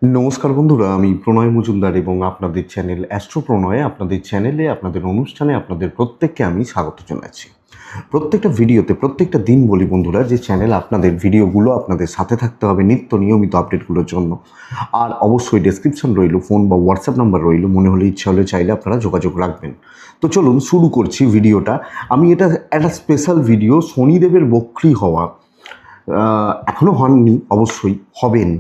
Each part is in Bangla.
নমস্কার বন্ধুরা, আমি প্রণয় মজুমদার এবং আপনাদের চ্যানেল অ্যাস্ট্রো প্রণয়ে আপনাদের চ্যানেলে আপনাদের অনুষ্ঠানে আপনাদের প্রত্যেককে আমি স্বাগত জানাচ্ছি। প্রত্যেকটা ভিডিওতে প্রত্যেকটা দিন বলি বন্ধুরা যে চ্যানেল আপনাদের ভিডিওগুলো আপনাদের সাথে থাকতে হবে নিত্য নিয়মিত আপডেটগুলোর জন্য। আর অবশ্যই ডেসক্রিপশন রইল, ফোন বা হোয়াটসঅ্যাপ নাম্বার রইল, মনে হলে ইচ্ছা হলে চাইলে আপনারা যোগাযোগ রাখবেন। তো চলুন শুরু করছি ভিডিওটা। আমি এটা একটা স্পেশাল ভিডিও, শনিদেবের বক্রী হওয়া এখনও হননি, অবশ্যই হবেন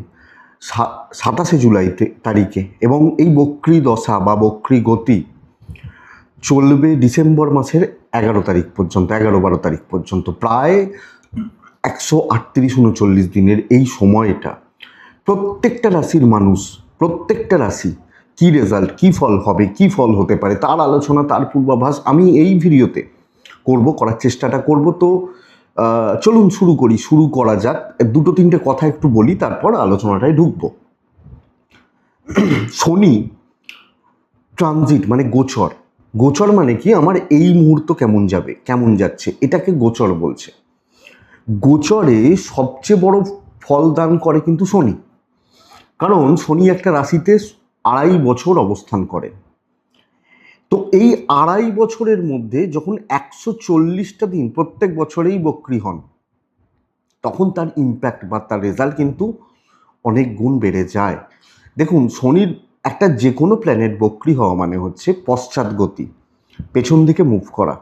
27 জুলাই তারিখে, এবং এই বক্রী দশা বা বক্রী গতি চলবে ডিসেম্বর মাসের 11 তারিখ পর্যন্ত, 11-12 তারিখ পর্যন্ত, প্রায় 138-39 দিনের এই সময়টা প্রত্যেকটা রাশির মানুষ, প্রত্যেকটা রাশি কী রেজাল্ট, কী ফল হবে, কী ফল হতে পারে তার আলোচনা, তার পূর্বাভাস আমি এই ভিডিওতে করার চেষ্টাটা করব। তো চলুন শুরু করা যাক। দুটো তিনটে কথা একটু বলি, তারপর আলোচনাটায় ঢুকবো। শনি ট্রানজিট মানে গোচর। গোচর মানে কি, আমার এই মুহূর্ত কেমন যাবে, কেমন যাচ্ছে, এটাকে গোচর বলছে। গোচরে সবচেয়ে বড় ফল দান করে কিন্তু শনি, কারণ শনি একটা রাশিতে 2.5 বছর অবস্থান করে। তো এই 2.5 বছরের মধ্যে যখন 140টা দিন প্রত্যেক বছরেই বক্রী হন, তখন তার ইম্প্যাক্ট বা তার রেজাল্ট কিন্তু অনেক গুণ বেড়ে যায়। দেখুন, শনির একটা যে কোনো প্ল্যানেট বক্রী হওয়া মানে হচ্ছে পশ্চাৎগতি, পেছন দিকে মুভ করা।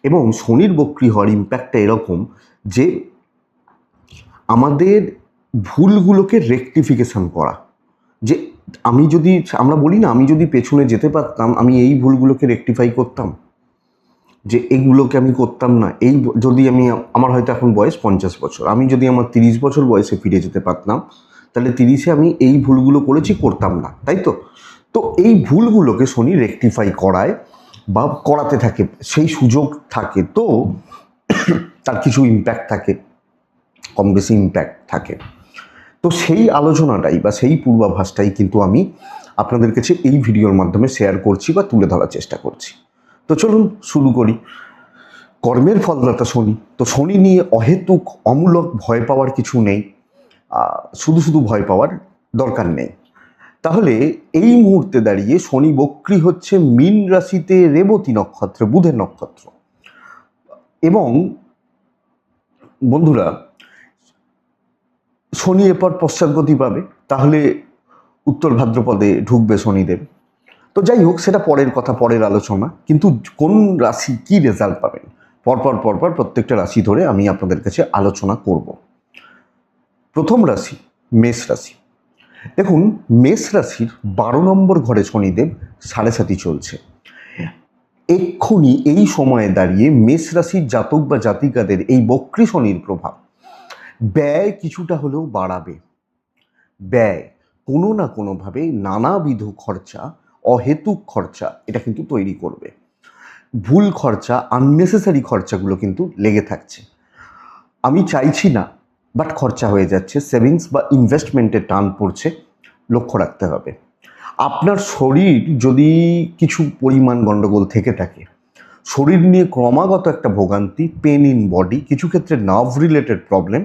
এবং শনির বক্রী হওয়ার ইম্প্যাক্টটা এরকম যে আমাদের ভুলগুলোকে রেকটিফিকেশন করা। যে আমরা বলি না, আমি যদি পেছনে যেতে পারতাম, আমি এই ভুলগুলোকে রেকটিফাই করতাম, যে এইগুলোকে আমি করতাম না। যদি আমার হয়তো এখন বয়স 50 বছর, আমি যদি আমার 30 বছর বয়সে ফিরে যেতে পারতাম, তাহলে 30-এ আমি এই ভুলগুলো করতাম না, তাই তো? তো এই ভুলগুলোকে শনি রেকটিফাই করায় বা করাতে থাকে, সেই সুযোগ থাকে। তো তার কিছু ইম্প্যাক্ট থাকে, কম বেশি ইম্প্যাক্ট থাকে। তো সেই আলোচনাটাই বা সেই পূর্বাভাসটাই কিন্তু আমি আপনাদের কাছে এই ভিডিওর মাধ্যমে শেয়ার করছি বা তুলে ধরার চেষ্টা করছি। তো চলুন শুরু করি। কর্মের ফলদাতা শনি, তো শনি নিয়ে অহেতুক অমূলক ভয় পাওয়ার কিছু নেই, শুধু ভয় পাওয়ার দরকার নেই। তাহলে এই মুহূর্তে দাঁড়িয়ে শনি বক্রী হচ্ছে মীন রাশিতে, রেবতী নক্ষত্র, বুধের নক্ষত্র। এবং বন্ধুরা, শনি এরপর পশ্চাৎগতি পাবে, তাহলে উত্তর ভাদ্রপদে ঢুকবে শনিদেব। তো যাই হোক, সেটা পরের কথা, পরের আলোচনা। কিন্তু কোন রাশি কি রেজাল্ট পাবেন, পরপর প্রত্যেকটা রাশি ধরে আমি আপনাদের কাছে আলোচনা করব। প্রথম রাশি মেষ রাশি। দেখুন, মেষ রাশির 12 নম্বর ঘরে শনিদেব 7.5 চলছে। এক্ষুনি এই সময়ে দাঁড়িয়ে মেষ রাশির জাতক বা জাতিকাদের এই বক্রী শনির প্রভাব ব্যয় কিছুটা হলেও বাড়াবে। ব্যয় কোনো না কোনোভাবে নানাবিধ খরচা, অহেতুক খরচা এটা কিন্তু তৈরি করবে। ভুল খরচা, আননেসেসারি খরচাগুলো কিন্তু লেগে থাকছে। আমি চাইছি না, বাট খরচা হয়ে যাচ্ছে। সেভিংস বা ইনভেস্টমেন্টের টান পড়ছে, লক্ষ্য রাখতে হবে। আপনার শরীর যদি কিছু পরিমাণ গণ্ডগোল থেকে থাকে, শরীর নিয়ে ক্রমাগত একটা ভোগান্তি, পেন ইন বডি, কিছু ক্ষেত্রে নার্ভ রিলেটেড প্রবলেম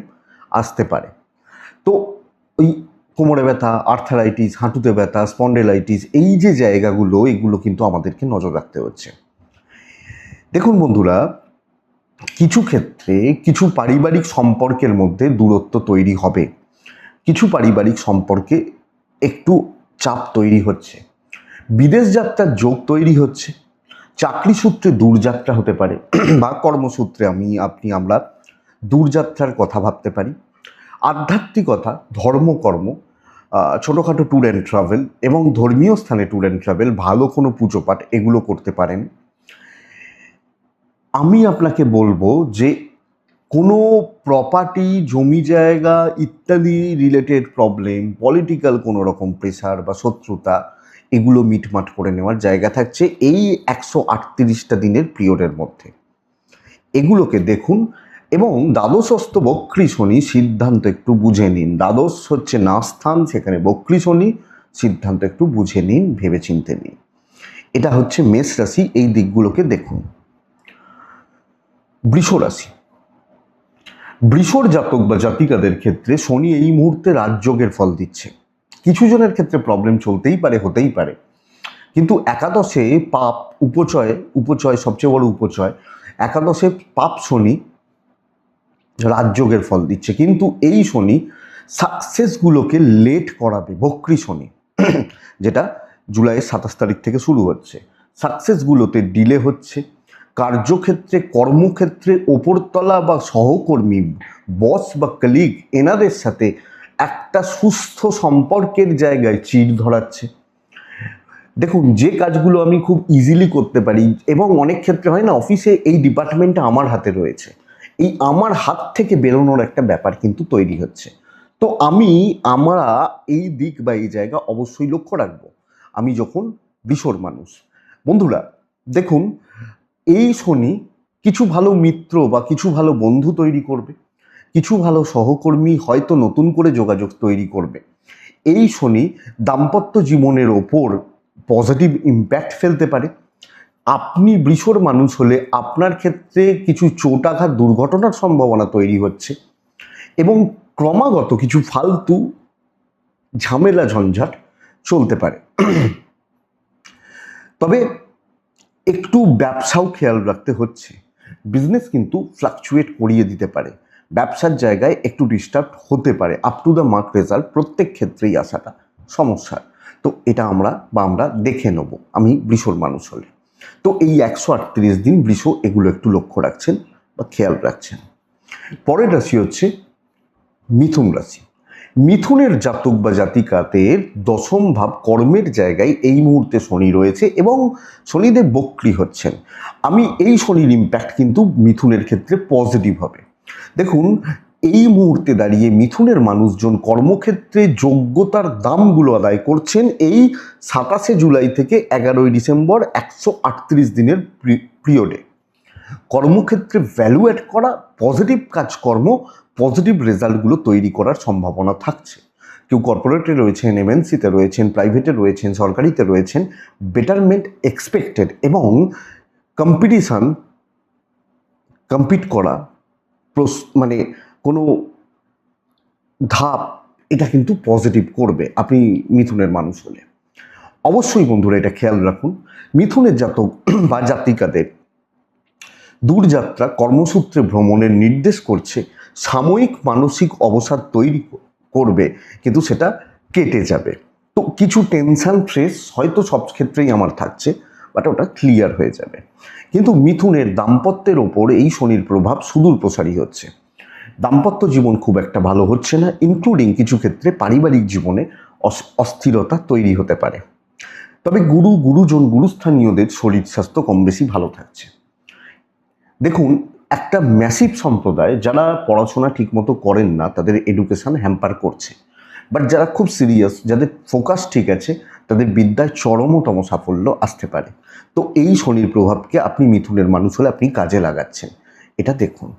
আসতে পারে। তো ওই কোমরে ব্যথা, আর্থারাইটিস, হাঁটুতে ব্যথা, স্পন্ডেলাইটিস, এই যে জায়গাগুলো, এগুলো কিন্তু আমাদেরকে নজর রাখতে হচ্ছে। দেখুন বন্ধুরা, কিছু ক্ষেত্রে কিছু পারিবারিক সম্পর্কের মধ্যে দূরত্ব তৈরি হবে, কিছু পারিবারিক সম্পর্কে একটু চাপ তৈরি হচ্ছে, বিদেশ যাত্রার যোগ তৈরি হচ্ছে, চাকরি সূত্রে দূরযাত্রা হতে পারে বা কর্মসূত্রে আমরা দূরযাত্রার কথা ভাবতে পারি। আধ্যাত্মিকতা, ধর্মকর্ম, ছোটোখাটো ট্যুর অ্যান্ড ট্রাভেল এবং ধর্মীয় স্থানে ট্যুর অ্যান্ড ট্রাভেল, ভালো কোনো পুজো পাঠ, এগুলো করতে পারেন। আমি আপনাকে বলবো যে কোনো প্রপার্টি, জমি জায়গা ইত্যাদি রিলেটেড প্রবলেম, পলিটিক্যাল কোনো রকম প্রেশার বা শত্রুতা, এগুলো মিটমাট করে নেওয়ার জায়গা থাকছে এই 138টা দিনের পিরিয়ডের মধ্যে। এগুলোকে দেখুন। এবং দ্বাদশস্থ বক্রী শনি, সিদ্ধান্ত একটু বুঝে নিন। দ্বাদশ হচ্ছে না স্থান, সেখানে বক্রী শনি, সিদ্ধান্ত একটু বুঝে নিন, ভেবে চিনতে নিন। এটা হচ্ছে মেষ রাশি, এই দিকগুলোকে দেখুন। বৃষ রাশি। বৃষর জাতক বা জাতিকাদের ক্ষেত্রে শনি এই মুহূর্তে রাজযোগের ফল দিচ্ছে। কিছু জনের ক্ষেত্রে প্রবলেম চলতেই পারে, হতেই পারে, কিন্তু একাদশে পাপ উপচয় সবচেয়ে বড় উপচয়, একাদশে পাপ শনি রাজযোগের ফল দিচ্ছে, কিন্তু এই শনি সাকসেসগুলোকে লেট করাবে। বক্রী শনি যেটা জুলাইয়ের 27 তারিখ থেকে শুরু হচ্ছে, সাকসেসগুলোতে ডিলে হচ্ছে। কার্যক্ষেত্রে, কর্মক্ষেত্রে ওপরতলা বা সহকর্মী, বস বা কলিগ, এনাদের সাথে একটা সুস্থ সম্পর্কের জায়গায় চিড় ধরাচ্ছে। দেখুন, যে কাজগুলো আমি খুব ইজিলি করতে পারি, এবং অনেক ক্ষেত্রে হয় না, অফিসে এই ডিপার্টমেন্টটা আমার হাতে রয়েছে, এই আমার হাত থেকে বেরোনোর একটা ব্যাপার কিন্তু তৈরি হচ্ছে। তো আমরা এই দিক বা এই জায়গা অবশ্যই লক্ষ্য রাখবো আমি যখন বৃষর মানুষ। বন্ধুরা দেখুন, এই শনি কিছু ভালো মিত্র বা কিছু ভালো বন্ধু তৈরি করবে, কিছু ভালো সহকর্মী হয়তো নতুন করে যোগাযোগ তৈরি করবে। এই শনি দাম্পত্য জীবনের ওপর পজিটিভ ইম্প্যাক্ট ফেলতে পারে। আপনি বৃষর মানুষ হলে আপনার ক্ষেত্রে কিছু চোটাঘাত, দুর্ঘটনার সম্ভাবনা তৈরি হচ্ছে, এবং ক্রমাগত কিছু ফালতু ঝামেলা ঝঞ্ঝাট চলতে পারে। তবে একটু ব্যবসাও খেয়াল রাখতে হচ্ছে, বিজনেস কিন্তু ফ্লাকচুয়েট করিয়ে দিতে পারে, ব্যবসার জায়গায় একটু ডিস্টার্ব হতে পারে। Up to the mark result প্রত্যেক ক্ষেত্রেই আসাটা সমস্যা। তো এটা আমরা দেখে নেব আমি বৃষর মানুষ হলে। তো এই 138 দিন বৃষ এগুলো একটু লক্ষ্য রাখছেন বা খেয়াল রাখছেন। পরের রাশি হচ্ছে মিথুন রাশি। মিথুনের জাতক বা জাতিকাদের দশম ভাব কর্মের জায়গায় এই মুহূর্তে শনি রয়েছে, এবং শনিদেব বক্রী হচ্ছেন। এই শনির ইম্প্যাক্ট কিন্তু মিথুনের ক্ষেত্রে পজিটিভ হবে। দেখুন, এই মুহূর্তে দাঁড়িয়ে মিথুনের মানুষজন কর্মক্ষেত্রে যোগ্যতার দামগুলো আদায় করছেন এই 27 জুলাই থেকে 11 ডিসেম্বর 138 দিনের পিরিয়ডে। কর্মক্ষেত্রে ভ্যালু অ্যাড করা, পজিটিভ কাজকর্ম, পজিটিভ রেজাল্টগুলো তৈরি করার সম্ভাবনা থাকছে। কেউ কর্পোরেটে রয়েছেন, এমএনসিতে রয়েছেন, প্রাইভেটে রয়েছেন, সরকারিতে রয়েছেন, বেটারমেন্ট এক্সপেক্টেড, এবং কম্পিট করা মানে কোনো ধাপ, এটা কিন্তু পজিটিভ করবে আপনি মিথুনের মানুষ হলে। অবশ্যই বন্ধুরা এটা খেয়াল রাখুন, মিথুনের জাতক বা জাতিকাদের দূরযাত্রা, কর্মসূত্রে ভ্রমণের নির্দেশ করছে, সাময়িক মানসিক অবসাদ তৈরি করবে, কিন্তু সেটা কেটে যাবে। তো কিছু টেনশন, স্ট্রেস হয়তো সব ক্ষেত্রেই আমার থাকছে, বাট ওটা ক্লিয়ার হয়ে যাবে। কিন্তু মিথুনের দাম্পত্যের ওপর এই শনির প্রভাব সুদূর প্রসারী হচ্ছে। দাম্পত্য জীবন খুব একটা ভালো হচ্ছে না, ইনক্লুডিং কিছু ক্ষেত্রে পারিবারিক জীবনে অস্থিরতা তৈরি হতে পারে। তবে গুরুজন, গুরুস্থানীয়দের শরীর স্বাস্থ্য কম বেশি ভালো থাকছে। দেখুন, একটা ম্যাসিভ সম্প্রদায় যারা পড়াশোনা ঠিকমতো করেন না, তাদের এডুকেশন হ্যাম্পার করছে, বাট যারা খুব সিরিয়াস, যাদের ফোকাস ঠিক আছে, তাদের বিদ্যায় চরমতম সাফল্য আসতে পারে। তো এই শনির প্রভাবকে আপনি মিথুনের মানুষ হলে আপনি কাজে লাগাচ্ছেন, এটা দেখুন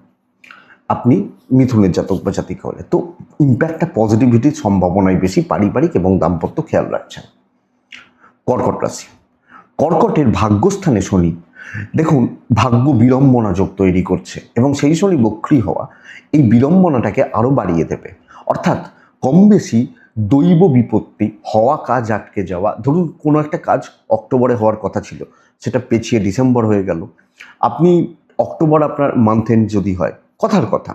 আপনি মিথুনের জাতক বা জাতিকা হলে। তো ইম্প্যাক্টটা, পজিটিভিটির সম্ভাবনাই বেশি, পারিবারিক এবং দাম্পত্য খেয়াল রাখছেন। কর্কট রাশি। কর্কটের ভাগ্যস্থানে শনি, দেখুন, ভাগ্য বিড়ম্বনা যোগ তৈরি করছে, এবং সেই শনি বক্রী হওয়া এই বিড়ম্বনাটাকে আরও বাড়িয়ে দেবে। অর্থাৎ কম বেশি দৈব বিপত্তি, হওয়া কাজ আটকে যাওয়া, ধরুন কোনো একটা কাজ অক্টোবরে হওয়ার কথা ছিল, সেটা পেছিয়ে ডিসেম্বর হয়ে গেল। আপনি অক্টোবর আপনার মান্থ এন্ড যদি হয়, কথার কথা,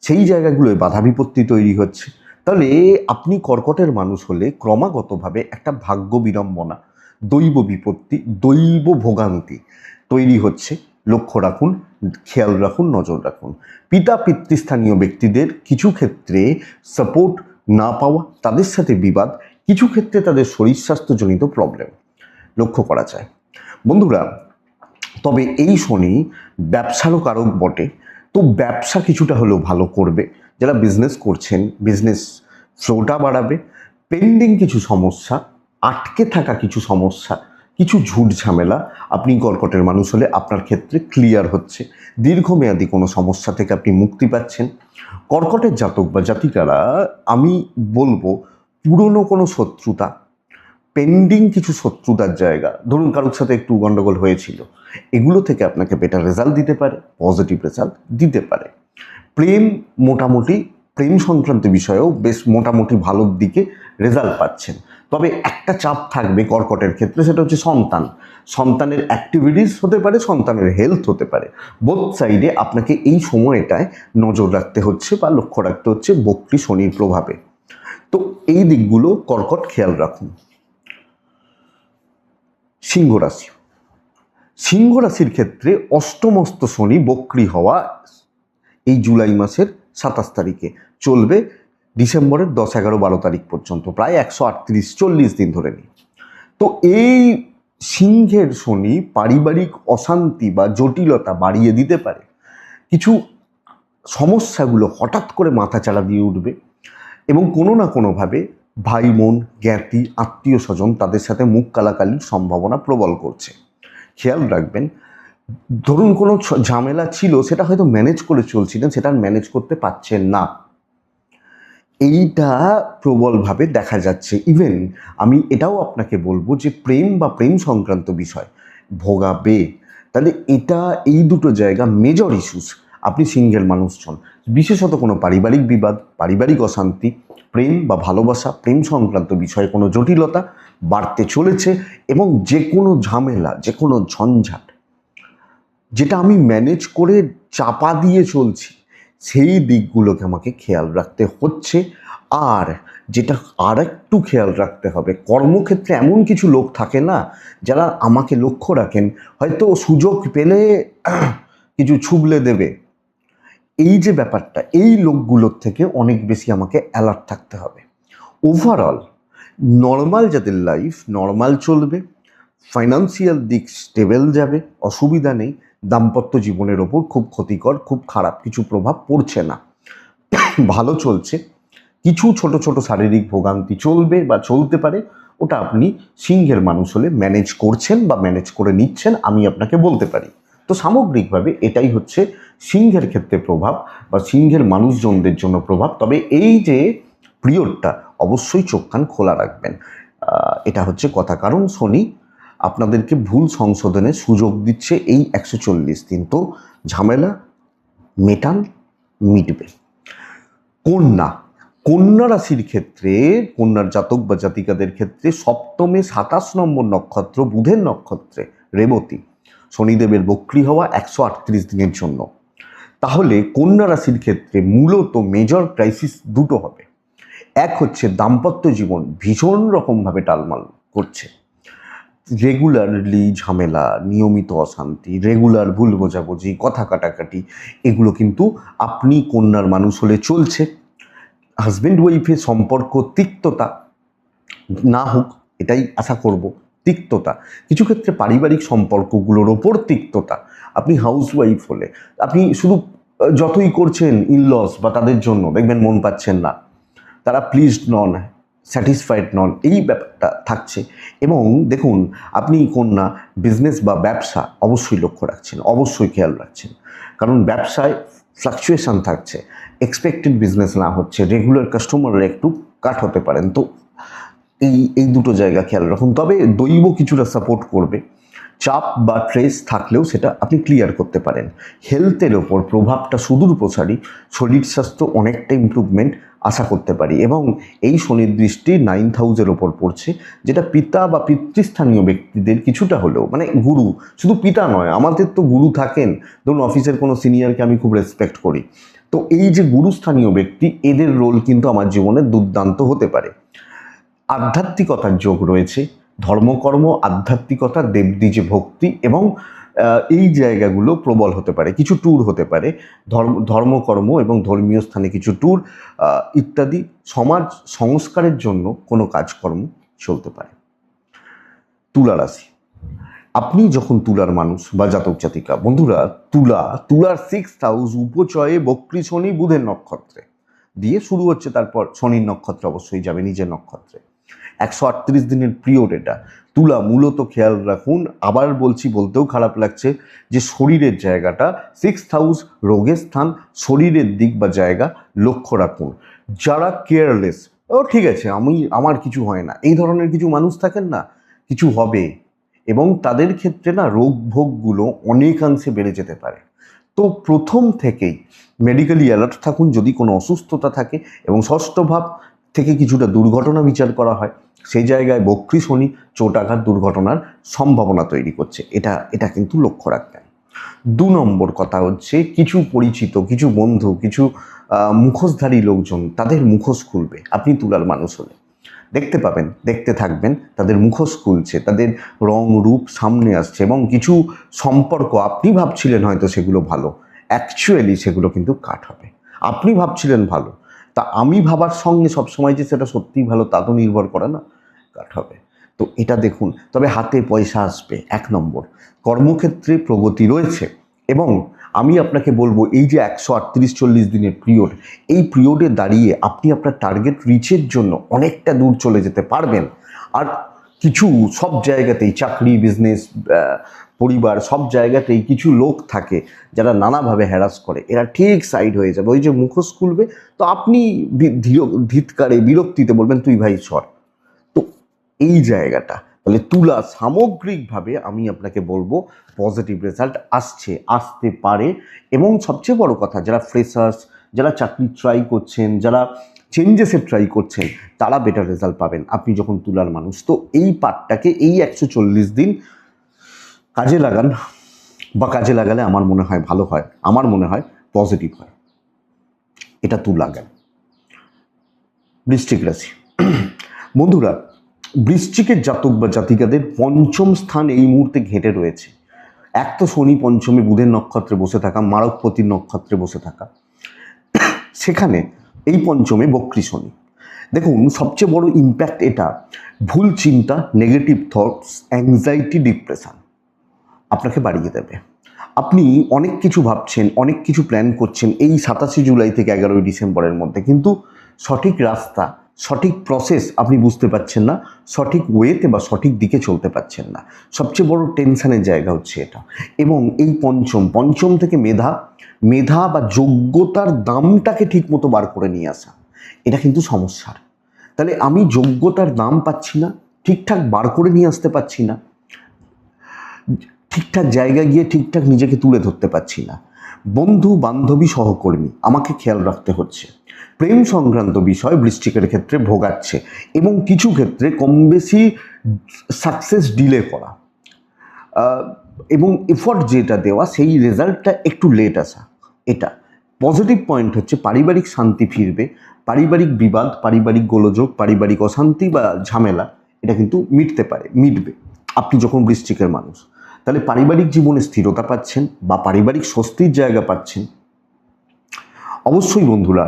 সেই জায়গাগুলোয় বাধা বিপত্তি তৈরি হচ্ছে। তাহলে আপনি কর্কটের মানুষ হলে ক্রমাগতভাবে একটা ভাগ্য বিড়ম্বনা, দৈব বিপত্তি, দৈব ভোগান্তি তৈরি হচ্ছে। লক্ষ্য রাখুন, খেয়াল রাখুন, নজর রাখুন। পিতা পিতৃস্থানীয় ব্যক্তিদের কিছু ক্ষেত্রে সাপোর্ট না পাওয়া, তাদের সাথে বিবাদ, কিছু ক্ষেত্রে তাদের শরীর স্বাস্থ্যজনিত প্রবলেম লক্ষ্য করা যায়। বন্ধুরা, তবে এই শনি ব্যবসারও কারক বটে, তো ব্যবসা কিছুটা হলেও ভালো করবে। যারা বিজনেস করছেন, বিজনেস ফ্লোটা বাড়াবে। পেন্ডিং কিছু সমস্যা, আটকে থাকা কিছু সমস্যা, কিছু ঝুট ঝামেলা আপনি কর্কটের মানুষ হলে আপনার ক্ষেত্রে ক্লিয়ার হচ্ছে। দীর্ঘমেয়াদী কোনো সমস্যা থেকে আপনি মুক্তি পাচ্ছেন। কর্কটের জাতক বা জাতিকারা, আমি বলবো, পুরনো কোনো শত্রুতা, পেন্ডিং কিছু শত্রুতার জায়গা, ধরুন কারোর সাথে একটু গন্ডগোল হয়েছিল, এগুলো থেকে আপনাকে বেটার রেজাল্ট দিতে পারে, পজিটিভ রেজাল্ট দিতে পারে। প্রেম মোটামুটি প্রেম সংক্রান্ত বিষয়েও বেশ মোটামুটি ভালোর দিকে রেজাল্ট পাচ্ছেন। তবে একটা চাপ থাকবে কর্কটের ক্ষেত্রে, সেটা হচ্ছে সন্তানের অ্যাক্টিভিটিস হতে পারে, সন্তানের হেলথ হতে পারে। বোথ সাইডে আপনাকে এই সময়টায় নজর রাখতে হচ্ছে বা লক্ষ্য রাখতে হচ্ছে বক্রী শনির প্রভাবে। তো এই দিকগুলো কর্কট খেয়াল রাখুন। সিংহ রাশি, সিংহ রাশির ক্ষেত্রে অষ্টমস্ত শনি বক্রী হওয়া এই জুলাই মাসের 27 তারিখে চলবে ডিসেম্বরের 10, 11, 12 তারিখ পর্যন্ত, প্রায় 138-40 দিন ধরে নিই। তো এই সিংহের শনি পারিবারিক অশান্তি বা জটিলতা বাড়িয়ে দিতে পারে। কিছু সমস্যাগুলো হঠাৎ করে মাথাচাড়া দিয়ে উঠবে এবং কোনো না কোনোভাবে ভাই বোন, জ্ঞাতি, আত্মীয় স্বজন তাদের সাথে মুখ কালাকালির সম্ভাবনা প্রবল করছে। খেয়াল রাখবেন, ধরুন কোনো ঝামেলা ছিল, সেটা হয়তো ম্যানেজ করে চলছিলেন, সেটা ম্যানেজ করতে পারছেন না, এইটা প্রবলভাবে দেখা যাচ্ছে। ইভেন আমি এটাও আপনাকে বলবো যে প্রেম বা প্রেম সংক্রান্ত বিষয় ভোগাবে। তাহলে এটা এই দুটো জায়গা মেজর ইস্যুস আপনি সিঙ্গেল মানুষজন, বিশেষত কোনো পারিবারিক বিবাদ, পারিবারিক অশান্তি, প্রেম বা ভালোবাসা, প্রেম সংক্রান্ত বিষয়ে কোনো জটিলতা বাড়তে চলেছে এবং যে কোনো ঝামেলা, যে কোনো ঝঞ্ঝাট যেটা আমি ম্যানেজ করে চাপা দিয়ে চলছি, সেই দিকগুলোকে আমাকে খেয়াল রাখতে হচ্ছে। আর যেটা আর একটু খেয়াল রাখতে হবে, কর্মক্ষেত্রে এমন কিছু লোক থাকে না যারা আমাকে লক্ষ্য রাখেন, হয়তো সুযোগ পেলে কিছু ছুবলে দেবে, এই যে ব্যাপারটা, এই লোকগুলোর থেকে অনেক বেশি আমাকে অ্যালার্ট থাকতে হবে। ওভারঅল নর্মাল যাদের লাইফ নর্মাল চলবে, ফাইন্যান্সিয়াল দিক স্টেবল যাবে, অসুবিধা নেই, দাম্পত্য জীবনের ওপর খুব ক্ষতিকর, খুব খারাপ কিছু প্রভাব পড়ছে না, ভালো চলছে। কিছু ছোট ছোট শারীরিক ভোগান্তি চলবে বা চলতে পারে, ওটা আপনি সিংহের মানুষ হলে ম্যানেজ করছেন বা ম্যানেজ করে নিচ্ছেন, আমি আপনাকে বলতে পারি। তো সামগ্রিকভাবে এটাই হচ্ছে সিংহের ক্ষেত্রে প্রভাব বা সিংহের মানুষজনদের জন্য প্রভাব। তবে এই যে পিরিয়ডটা অবশ্যই চোখ কান খোলা রাখবেন, এটা হচ্ছে কথা। কারণ শনি আপনাদেরকে ভুল সংশোধনের সুযোগ দিচ্ছে এই 140 দিন। তো ঝামেলা মিটবে। কন্যা রাশির ক্ষেত্রে, কন্যার জাতক বা জাতিকাদের ক্ষেত্রে সপ্তমে 27 নম্বর নক্ষত্র বুধের নক্ষত্রে রেবতী, শনিদেবের বক্রী হওয়া 138 দিনের জন্য। তাহলে কন্যা রাশির ক্ষেত্রে মূলত মেজর ক্রাইসিস দুটো হবে। এক হচ্ছে দাম্পত্য জীবন ভীষণ রকমভাবে টালমাল করছে, রেগুলারলি ঝামেলা, নিয়মিত অশান্তি, রেগুলার ভুল বোঝাবুঝি, কথা কাটাকাটি, এগুলো কিন্তু আপনি কন্যার মানুষ হলে চলছে। হাজব্যান্ড ওয়াইফের সম্পর্ক তিক্ততা না হোক, এটাই আশা করব। তিক্ততা কিছু ক্ষেত্রে পারিবারিক সম্পর্কগুলোর ওপর তিক্ততা, আপনি হাউস ওয়াইফ হলে আপনি শুধু যতই করছেন ইনলস বা তাদের জন্য দেখবেন মন পাচ্ছেন না, তারা প্লিজড নন, স্যাটিসফাইড নন, এই ব্যাপারটা থাকছে। এবং দেখুন, আপনি কন্যা বিজনেস বা ব্যবসা অবশ্যই লক্ষ্য রাখছেন, অবশ্যই খেয়াল রাখছেন, কারণ ব্যবসায় ফ্লাকচুয়েশন থাকছে, এক্সপেক্টেড বিজনেস না হচ্ছে, রেগুলার কাস্টমাররা একটু কাট হতে পারেন। তো এই দুটো জায়গা খেয়াল রাখুন। তবে দৈব কিছুটা সাপোর্ট করবে, চাপ বা ট্রেস থাকলেও সেটা আপনি ক্লিয়ার করতে পারেন। হেলথের ওপর প্রভাবটা সুদূর প্রসারী, শরীর স্বাস্থ্য অনেকটা ইমপ্রুভমেন্ট আশা করতে পারি। এবং এই শনির দৃষ্টি 9th হাউসের ওপর পড়ছে, যেটা পিতা বা পিতৃস্থানীয় ব্যক্তিদের কিছুটা হলেও, মানে গুরু, শুধু পিতা নয়, আমাদের তো গুরু থাকেন, ধরুন অফিসের কোনো সিনিয়রকে আমি খুব রেসপেক্ট করি, তো এই যে গুরুস্থানীয় ব্যক্তি, এদের রোল কিন্তু আমার জীবনে দুর্দান্ত হতে পারে। আধ্যাত্মিকতার যোগ রয়েছে, ধর্মকর্ম, আধ্যাত্মিকতা, দেবদ্বীজে ভক্তি এবং এই জায়গাগুলো প্রবল হতে পারে। কিছু ট্যুর হতে পারে, ধর্মকর্ম এবং ধর্মীয় স্থানে কিছু ট্যুর ইত্যাদি। সমাজ সংস্কারের জন্য কোনো কাজকর্ম চলতে পারে। তুলা রাশি, আপনি যখন তুলার মানুষ বা জাতক জাতিকা, বন্ধুরা, তুলার 6th হাউস উপচয়ে বক্রী শনি বুধের নক্ষত্রে দিয়ে শুরু হচ্ছে, তারপর শনির নক্ষত্র অবশ্যই যাবে নিজের নক্ষত্রে। 138 দিনের পিরিয়ড এটা। তুলা মূলত খেয়াল রাখুন, আবার বলছি, বলতেও খারাপ লাগছে, যে শরীরের জায়গাটা 6th হাউস রোগের স্থান, শরীরের দিক বা জায়গা লক্ষ্য রাখুন। যারা কেয়ারলেস, ও ঠিক আছে, আমার কিছু হয় না, এই ধরনের কিছু মানুষ থাকেন না, কিছু হবে, এবং তাদের ক্ষেত্রে না রোগ ভোগগুলো অনেকাংশে বেড়ে যেতে পারে। তো প্রথম থেকেই মেডিকেলি অ্যালার্ট থাকুন যদি কোনো অসুস্থতা থাকে, এবং ষষ্ঠ ভাব থেকে কিছুটা দুর্ঘটনা বিচার করা হয়, সেই জায়গায় বক্রী শনি চোটাঘাত দুর্ঘটনার সম্ভাবনা তৈরি করছে, এটা কিন্তু লক্ষ্য রাখবেন। 2 নম্বর কথা হচ্ছে, কিছু পরিচিত, কিছু বন্ধু, কিছু মুখোশধারী লোকজন, তাদের মুখোশ খুলবে। আপনি তুলার মানুষ হলে দেখতে পাবেন, দেখতে থাকবেন, তাদের মুখোশ খুলছে, তাদের রং রূপ সামনে আসছে, এবং কিছু সম্পর্ক আপনি ভাবছিলেন হয়তো সেগুলো ভালো, অ্যাকচুয়ালি সেগুলো কিন্তু কাট হবে। আপনি ভাবছিলেন ভালো, তা আমি ভাবার সঙ্গে সবসময় যে সেটা সত্যিই ভালো তা তো নির্ভর করে না, কাট হবে। তো এটা দেখুন। তবে হাতে পয়সা আসবে। 1 নম্বর, কর্মক্ষেত্রে প্রগতি রয়েছে, এবং আমি আপনাকে বলবো এই যে 138-40 দিনের পিরিয়ড, এই পিরিয়ডে দাঁড়িয়ে আপনি আপনার টার্গেট রিচের জন্য অনেকটা দূর চলে যেতে পারবেন। আর কিছু সব জায়গাতেই, চাকরি, বিজনেস, পরিবার, সব জায়গাতেই কিছু লোক থাকে যারা নানাভাবে হ্যারাস করে, এরা ঠিক সাইড হয়ে যাবে। ওই যে মুখোশ খুলবে, তো আপনি ধিৎকারে বিরক্তিতে বলবেন তুই ভাই সর। তো এই জায়গাটা, তাহলে তুলা সামগ্রিকভাবে আমি আপনাকে বলবো পজিটিভ রেজাল্ট আসতে পারে। এবং সবচেয়ে বড় কথা, যারা ফ্রেশার্স, যারা চাকরি ট্রাই করছেন, যারা চেঞ্জেসের ট্রাই করছেন, তারা বেটার রেজাল্ট পাবেন আপনি যখন তুলার মানুষ। তো এই পার্টটাকে, এই 140 দিন কাজে লাগান, বা কাজে লাগালে আমার মনে হয় ভালো হয়, আমার মনে হয় পজিটিভ হয়। এটা তুলা গেল। বৃশ্চিক রাশি বন্ধুরা, বৃশ্চিকের জাতক বা জাতিকাদের পঞ্চম স্থান এই মুহূর্তে ঘেঁটে রয়েছে। এক তো শনি পঞ্চমে বুধের নক্ষত্রে বসে থাকা, মারকপতির নক্ষত্রে বসে থাকা, সেখানে এই পঞ্চমে বক্রী শনি। দেখুন, সবচেয়ে বড় ইম্প্যাক্ট এটা, ভুল চিন্তা, নেগেটিভ থটস, অ্যাংজাইটি, ডিপ্রেশন আপনাকে বাড়িয়ে দেবে। আপনি অনেক কিছু ভাবছেন, অনেক কিছু প্ল্যান করছেন এই 27 জুলাই থেকে 11ই ডিসেম্বরের মধ্যে, কিন্তু সঠিক রাস্তা, সঠিক প্রসেস আপনি বুঝতে পারছেন না, সঠিক ওয়েতে বা সঠিক দিকে চলতে পারছেন না। সবচেয়ে বড় টেনশনের জায়গা হচ্ছে এটা। এবং এই পঞ্চম থেকে মেধা বা যোগ্যতার দামটাকে ঠিক মতো বার করে নিয়ে আসা, এটা কিন্তু সমস্যার। তাহলে আমি যোগ্যতার দাম পাচ্ছি না, ঠিকঠাক বার করে নিয়ে আসতে পারছি না, ঠিকঠাক জায়গায় গিয়ে ঠিকঠাক নিজেকে তুলে ধরতে পারছি না, বন্ধু বান্ধবী সহকর্মী আমাকে খেয়াল রাখতে হচ্ছে, প্রেম সংক্রান্ত বিষয় বৃশ্চিকের ক্ষেত্রে ভোগাচ্ছে, এবং কিছু ক্ষেত্রে কম বেশি সাকসেস ডিলে করা, এবং এফর্ট যেটা দেওয়া সেই রেজাল্টটা একটু লেট আসা। এটা পজিটিভ পয়েন্ট হচ্ছে, পারিবারিক শান্তি ফিরবে, পারিবারিক বিবাদ, পারিবারিক গোলযোগ, পারিবারিক অশান্তি বা ঝামেলা, এটা কিন্তু মিটবে আপনি যখন বৃশ্চিকের মানুষ। তাহলে পারিবারিক জীবনে স্থিরতা পাচ্ছেন বা পারিবারিক স্বস্তির জায়গা পাচ্ছেন। অবশ্যই বন্ধুরা,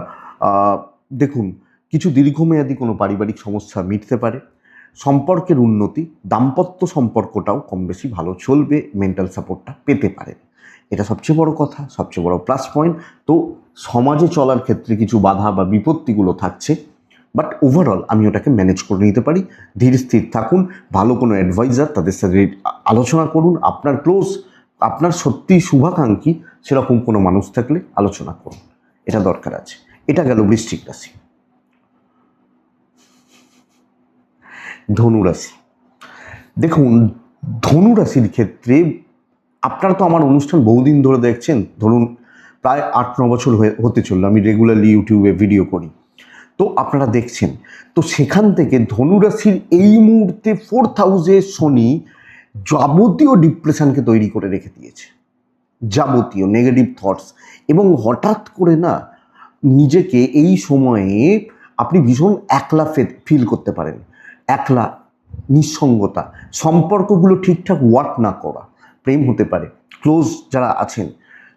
দেখুন, কিছু দীর্ঘমেয়াদী কোনো পারিবারিক সমস্যা মিটতে পারে, সম্পর্কের উন্নতি, দাম্পত্য সম্পর্কটাও কম বেশি ভালো চলবে, মেন্টাল সাপোর্টটা পেতে পারেন। এটা সবচেয়ে বড় কথা, সবচেয়ে বড় প্লাস পয়েন্ট। তো সমাজে চলার ক্ষেত্রে কিছু বাধা বা বিপত্তিগুলো থাকছে, বাট ওভারঅল আমি ওটাকে ম্যানেজ করে নিতে পারি। ধীর স্থির থাকুন, ভালো কোনো অ্যাডভাইজার তাদের সাথে আলোচনা করুন, আপনার ক্লোজ, আপনার সত্যি শুভাকাঙ্ক্ষী সেরকম কোনো মানুষ থাকলে আলোচনা করুন, এটা দরকার আছে। এটা গেল বৃশ্চিক রাশি। ধনুরাশি, দেখুন, ধনুরাশির ক্ষেত্রে আপনারা তো আমার অনুষ্ঠান বহুদিন ধরে দেখছেন, ধরুন প্রায় 8-9 বছর হতে চললো আমি রেগুলারলি ইউটিউবে ভিডিও করি, তো আপনারা দেখছেন। তো সেখান থেকে ধনুরাশির এই মুহূর্তে 4th হাউসে শনি যাবতীয় ডিপ্রেশনকে তৈরি করে রেখে দিয়েছে, যাবতীয় নেগেটিভ থটস। এবং হঠাৎ করে না, নিজেকে এই সময়ে আপনি ভীষণ একলা ফিল করতে পারেন, একলা, নিঃসঙ্গতা, সম্পর্কগুলো ঠিকঠাক ওয়ার্ক না করা, প্রেম হতে পারে, ক্লোজ যারা আছেন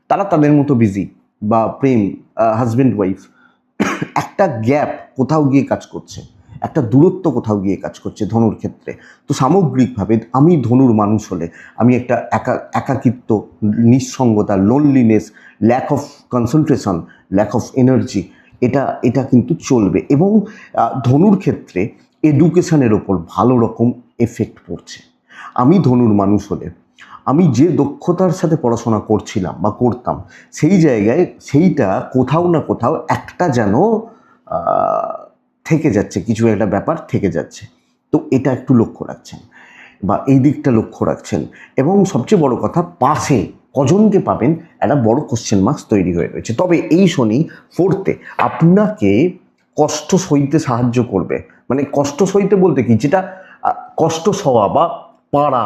তারা তাদের মতো বিজি, বা প্রেম, হাজব্যান্ড ওয়াইফ, একটা গ্যাপ কোথাও গিয়ে কাজ করছে, একটা দূরত্ব কোথাও গিয়ে কাজ করছে ধনুর ক্ষেত্রে। তো সামগ্রিকভাবে আমি ধনুর মানুষ হলে আমি একটা একাকিত্ব, নিঃসঙ্গতা, loneliness, lack of concentration, lack of energy, এটা কিন্তু চলবে। এবং ধনুর ক্ষেত্রে এডুকেশনের ওপর ভালো রকম এফেক্ট পড়ছে। আমি ধনুর মানুষ হলে আমি যে দক্ষতার সাথে পড়াশোনা করছিলাম বা করতাম, সেই জায়গায় সেইটা কোথাও না কোথাও একটা যেন থেকে যাচ্ছে, কিছু একটা ব্যাপার থেকে যাচ্ছে। তো এটা একটু লক্ষ্য রাখছেন, বা এই দিকটা লক্ষ্য রাখছেন। এবং সবচেয়ে বড় কথা, পাশে কজনকে পাবেন, একটা বড় কোশ্চেন মার্কস তৈরি হয়ে রয়েছে। তবে এই শনি 4th-এ আপনাকে কষ্ট সইতে সাহায্য করবে। মানে কষ্ট সইতে বলতে কি, যেটা কষ্ট সওয়া বা পারা,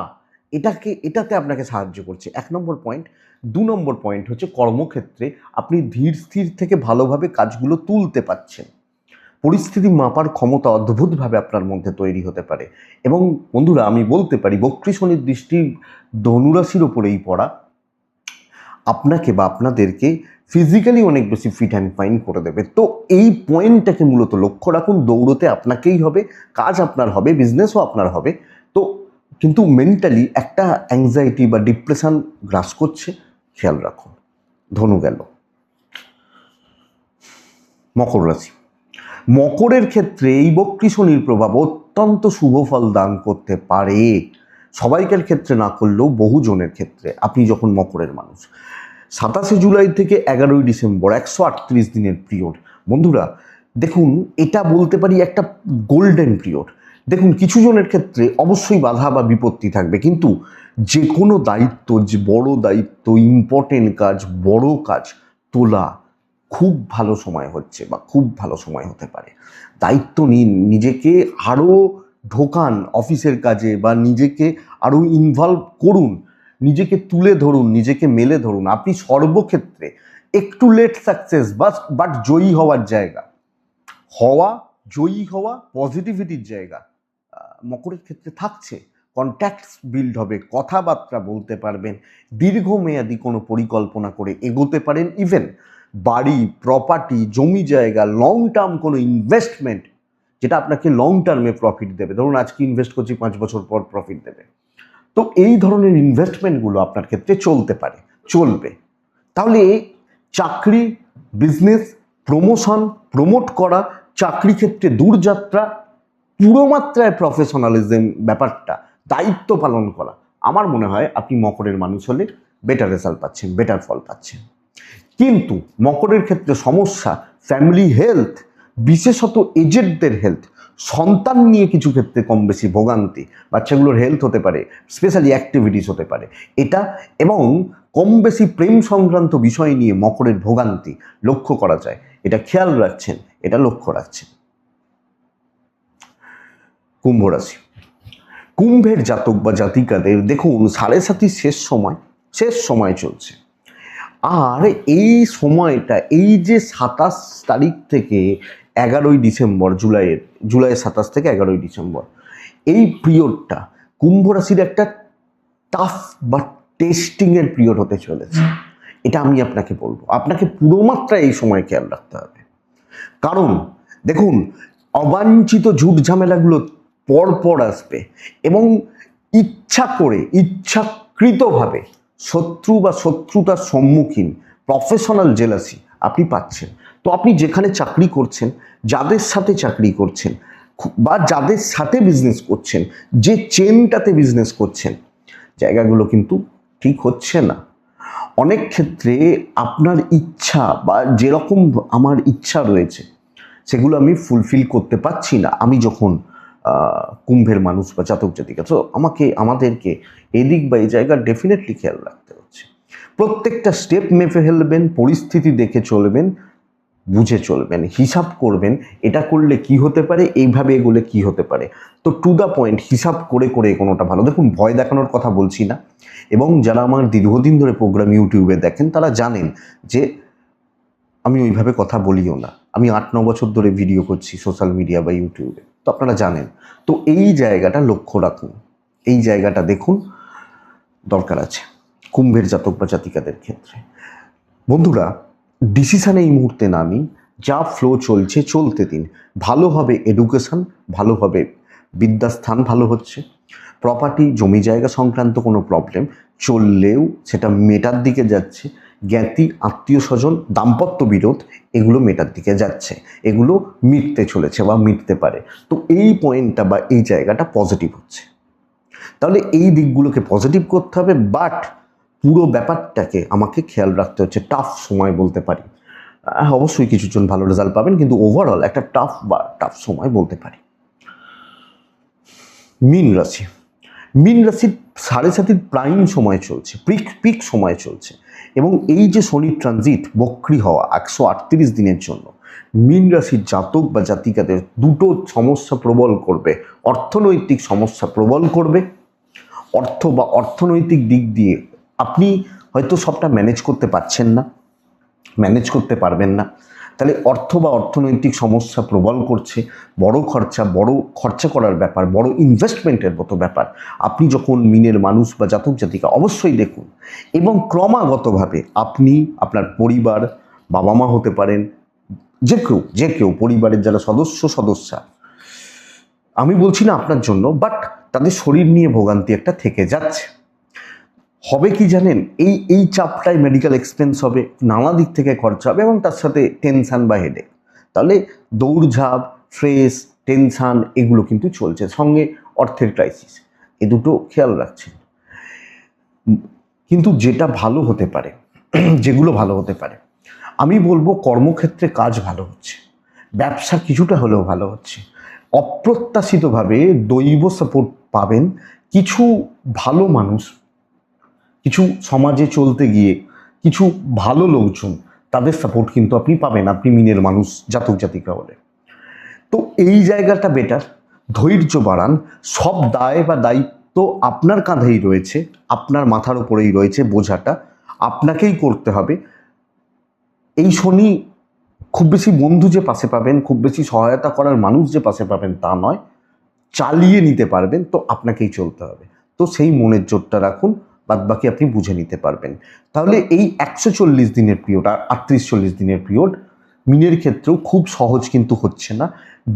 এটাতে আপনাকে সাহায্য করছে, 1 নম্বর পয়েন্ট। 2 নম্বর পয়েন্ট হচ্ছে কর্মক্ষেত্রে আপনি ধীর স্থির থেকে ভালোভাবে কাজগুলো তুলতে পারছেন। পরিস্থিতি মাপার ক্ষমতা অদ্ভুতভাবে আপনার মধ্যে তৈরি হতে পারে। এবং বন্ধুরা, আমি বলতে পারি বক্রী শনির দৃষ্টি ধনুরাশির ওপরেই পড়া আপনাকে বা আপনাদেরকে ফিজিক্যালি অনেক বেশি ফিট অ্যান্ড ফাইন করে দেবে। তো এই পয়েন্টটাকে মূলত লক্ষ্য রাখুন। দৌড়তে আপনাকেই হবে, কাজ আপনার হবে, বিজনেসও আপনার হবে। তো কিন্তু মেন্টালি একটা অ্যাংজাইটি বা ডিপ্রেশন গ্রাস করছে, খেয়াল রাখুন। ধনু গেল। মকর রাশি। মকরের ক্ষেত্রে এই বক্রী শনির প্রভাব অত্যন্ত শুভ ফল দান করতে পারে। সবাইকার ক্ষেত্রে না করলেও বহুজনের ক্ষেত্রে। আপনি যখন মকরের মানুষ, 27 জুলাই থেকে 11ই ডিসেম্বর 138 দিনের পিরিয়ড। বন্ধুরা দেখুন, এটা বলতে পারি একটা গোল্ডেন পিরিয়ড। দেখুন, কিছু জনের ক্ষেত্রে অবশ্যই বাধা বা বিপত্তি থাকবে, কিন্তু যে কোনো দায়িত্ব, যে বড় দায়িত্ব, ইম্পর্টেন্ট কাজ, বড় কাজ তোলা খুব ভালো সময় হচ্ছে বা খুব ভালো সময় হতে পারে। দায়িত্ব নিন, নিজেকে আরও ঢোকান অফিসের কাজে, বা নিজেকে আরও ইনভলভ করুন, নিজেকে তুলে ধরুন, নিজেকে মেলে ধরুন। আপনি সর্বক্ষেত্রে একটু লেট সাকসেস বাট জয়ী হওয়ার জায়গা, জয়ী হওয়া, পজিটিভিটির জায়গা মকরের ক্ষেত্রে থাকছে। কন্ট্যাক্টস বিল্ড হবে, কথাবার্তা বলতে পারবেন, দীর্ঘমেয়াদী কোনো পরিকল্পনা করে এগোতে পারেন। ইভেন বাড়ি, প্রপার্টি, জমি জায়গা, লং টার্ম কোনো ইনভেস্টমেন্ট, যেটা আপনাকে লং টার্মে প্রফিট দেবে। ধরুন আজকে ইনভেস্ট করছি, 5 বছর পর প্রফিট দেবে। তো এই ধরনের ইনভেস্টমেন্টগুলো আপনার ক্ষেত্রে চলতে পারে, চলবে। তাহলে চাকরি, বিজনেস, প্রমোশন, প্রমোট করা, চাকরি ক্ষেত্রে দূরযাত্রা, পুরো মাত্রায় প্রফেশনালিজম ব্যাপারটা, দায়িত্ব পালন করা, আমার মনে হয় আপনি মকরের মানুষ হলে বেটার রেজাল্ট পাচ্ছেন, বেটার ফল পাচ্ছেন। কিন্তু মকরের ক্ষেত্রে সমস্যা ফ্যামিলি হেলথ, বিশেষত এজেডদের হেলথ, সন্তান নিয়ে কিছু ক্ষেত্রে কম বেশি ভোগান্তি, বাচ্চাগুলোর হেলথ হতে পারে, স্পেশালি অ্যাক্টিভিটিস হতে পারে এটা, এবং কম বেশি প্রেম সংক্রান্ত বিষয় নিয়ে মকরের ভোগান্তি লক্ষ্য করা যায়। এটা খেয়াল রাখছেন, এটা লক্ষ্য রাখছেন। কুম্ভ রাশি। কুম্ভের জাতক বা জাতিকাদের দেখুন 7.5 শেষ সময় চলছে। আর এই সময়টা, এই যে 27 তারিখ থেকে 11ই ডিসেম্বর, জুলাই 27 থেকে 11ই ডিসেম্বর, এই পিরিয়ডটা কুম্ভ রাশির একটা টাফ বা টেস্টিংয়ের পিরিয়ড হতে চলেছে। এটা আমি আপনাকে বলবো, আপনাকে পুরো মাত্রায় এই সময় খেয়াল রাখতে হবে। কারণ দেখুন, অবাঞ্ছিত ঝুট ঝামেলাগুলো পরপর আসবে, এবং ইচ্ছাকৃতভাবে শত্রু বা শত্রুতার সম্মুখীন প্রফেশনাল জেলাসি আপনি পাচ্ছেন। তো আপনি যেখানে চাকরি করছেন, যাদের সাথে চাকরি করছেন, বা যাদের সাথে বিজনেস করছেন, যে চেনটাতে বিজনেস করছেন, জায়গাগুলো কিন্তু ঠিক হচ্ছে না। অনেক ক্ষেত্রে আপনার ইচ্ছা বা যেরকম আমার ইচ্ছা রয়েছে, সেগুলো আমি ফুলফিল করতে পারছি না আমি যখন কুম্ভের মানুষ বা জাতক জাতিকা। তো আমাদেরকে এদিক বা এই জায়গা ডেফিনেটলি খেয়াল রাখতে হচ্ছে। প্রত্যেকটা স্টেপ মেপে ফেলবেন, পরিস্থিতি দেখে চলবেন, বুঝে চলবেন, হিসাব করবেন, এটা করলে কি হতে পারে, এইভাবে এগোলে কি হতে পারে। তো টু দ্য পয়েন্ট, হিসাব করে করে কোনোটা ভালো। দেখুন, ভয় দেখানোর কথা বলছি না, এবং যারা আমার দীর্ঘদিন ধরে প্রোগ্রাম ইউটিউবে দেখেন তারা জানেন যে আমি ওইভাবে কথা বলিও না। আমি 8-9 বছর ধরে ভিডিও করছি সোশ্যাল মিডিয়া বা ইউটিউবে, তো আপনারা জানেন। তো এই জায়গাটা লক্ষ্য রাখুন, এই জায়গাটা দেখুন, দরকার আছে কুম্ভের জাতক বা জাতিকাদের ক্ষেত্রে। বন্ধুরা, ডিসিশান এই মুহূর্তে না নিন, যা ফ্লো চলছে চলতে দিন। ভালো হবে এডুকেশন, ভালো হবে বিদ্যাস্থান, ভালো হচ্ছে প্রপার্টি, জমি জায়গা সংক্রান্ত কোনো প্রবলেম চললেও সেটা মেটার দিকে যাচ্ছে। জ্ঞাতি, আত্মীয় স্বজন, দাম্পত্য বিরোধ, এগুলো মেটার দিকে যাচ্ছে, এগুলো মিটতে চলেছে বা মিটতে পারে। তো এই পয়েন্টটা বা এই জায়গাটা পজিটিভ হচ্ছে। তাহলে এই দিকগুলোকে পজিটিভ করতে হবে, বাট পুরো ব্যাপারটাকে আমাকে খেয়াল রাখতে হচ্ছে। টাফ সময় বলতে পারি, অবশ্যই কিছুজন ভালো রেজাল্ট পাবেন, কিন্তু ওভারঅল একটা টাফ সময় বলতে পারি। মীন রাশি। মীন রাশির সাড়ে 7 প্রাইম সময় চলছে, পিক সময় চলছে, এবং এই যে শনির ট্রানজিট বক্রি হওয়া 138 দিনের জন্য মীন রাশির জাতক বা জাতিকাদের দুটো সমস্যা প্রবল করবে। অর্থনৈতিক সমস্যা প্রবল করবে। অর্থ বা অর্থনৈতিক দিক দিয়ে আপনি হয়তো সবটা ম্যানেজ করতে পারছেন না, ম্যানেজ করতে পারবেন না, তাহলে অর্থ বা অর্থনৈতিক সমস্যা প্রবল করছে। বড় খরচা করার ব্যাপার, বড় ইনভেস্টমেন্টের মতো ব্যাপার আপনি যখন মিনের মানুষ বা জাতক জাতিকা অবশ্যই দেখুন। এবং ক্রমাগতভাবে আপনি, আপনার পরিবার, বাবা মা হতে পারেন, যে কেউ পরিবারের যারা সদস্যা, আমি বলছি না আপনার জন্য, বাট তাদের শরীর নিয়ে ভোগান্তি একটা থেকে যাচ্ছে। হবে কি জানেন, এই চাপটায় মেডিকেল এক্সপেন্স হবে, নানা দিক থেকে খরচা হবে, এবং তার সাথে টেনশান বা হেডেক। তাহলে দৌড়ঝাঁপ, স্ট্রেস, টেনশান এগুলো কিন্তু চলছে, সঙ্গে অর্থের ক্রাইসিস, এ দুটো খেয়াল রাখছেন। কিন্তু যেটা ভালো হতে পারে, যেগুলো ভালো হতে পারে, আমি বলবো কর্মক্ষেত্রে কাজ ভালো হচ্ছে, ব্যবসা কিছুটা হলেও ভালো হচ্ছে, অপ্রত্যাশিতভাবে দৈব সাপোর্ট পাবেন। কিছু ভালো মানুষ, কিছু সমাজে চলতে গিয়ে কিছু ভালো লোকজন, তাদের সাপোর্ট কিন্তু আপনি পাবেন, আপনি মিনের মানুষ জাতক জাতিকা হলে। তো এই জায়গাটা বেটার, ধৈর্য বাড়ান। সব দায় বা দায়িত্ব আপনার কাঁধেই রয়েছে, আপনার মাথার উপরেই রয়েছে, বোঝাটা আপনাকেই করতে হবে। এই শনি খুব বেশি বন্ধু যে পাশে পাবেন, খুব বেশি সহায়তা করার মানুষ যে পাশে পাবেন তা নয়, চালিয়ে নিতে পারবেন তো আপনাকেই চলতে হবে। তো সেই মনের জোরটা রাখুন, বাদবাকি আপনি বুঝে নিতে পারবেন। তাহলে এই 140 দিনের পিরিয়ড আর 38-40 দিনের পিরিয়ড মিনের ক্ষেত্রেও খুব সহজ কিন্তু হচ্ছে না।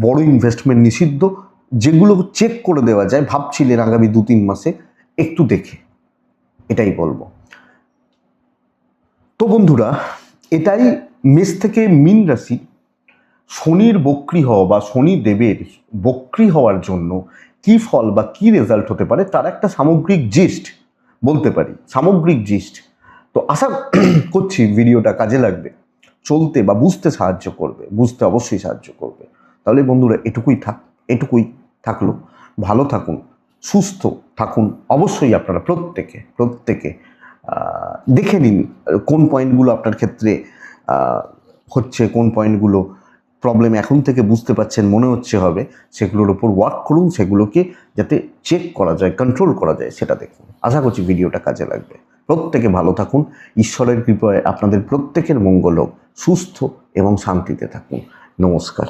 বড় ইনভেস্টমেন্ট নিষিদ্ধ, যেগুলো চেক করে দেওয়া যায়, ভাবছিলেন আগামী 2-3 মাসে, একটু দেখে, এটাই বলবো। তো বন্ধুরা, এটাই মেষ থেকে মীন রাশি শনির বক্রি হওয়া বা শনি দেবের বক্রি হওয়ার জন্য কি ফল বা কি রেজাল্ট হতে পারে তার একটা সামগ্রিক জিস্ট বলতে পারি, সামগ্রিক জিস্ট। তো আশা করছি ভিডিওটা কাজে লাগবে, চলতে বা বুঝতে সাহায্য করবে, বুঝতে অবশ্যই সাহায্য করবে। তাহলে বন্ধুরা এটুকুই থাকলো। ভালো থাকুন, সুস্থ থাকুন। অবশ্যই আপনারা প্রত্যেকে দেখে নিন কোন পয়েন্টগুলো আপনার ক্ষেত্রে হচ্ছে, কোন পয়েন্টগুলো প্রবলেম এখন থেকে বুঝতে পারছেন, মনে হচ্ছে হবে, সেগুলোর উপর ওয়ার্ক করুন, সেগুলোকে যাতে চেক করা যায়, কন্ট্রোল করা যায় সেটা দেখুন। আশা করছি ভিডিওটা কাজে লাগবে। প্রত্যেকে ভালো থাকুন, ঈশ্বরের কৃপায় আপনাদের প্রত্যেকের মঙ্গল হোক, সুস্থ এবং শান্তিতে থাকুন। নমস্কার।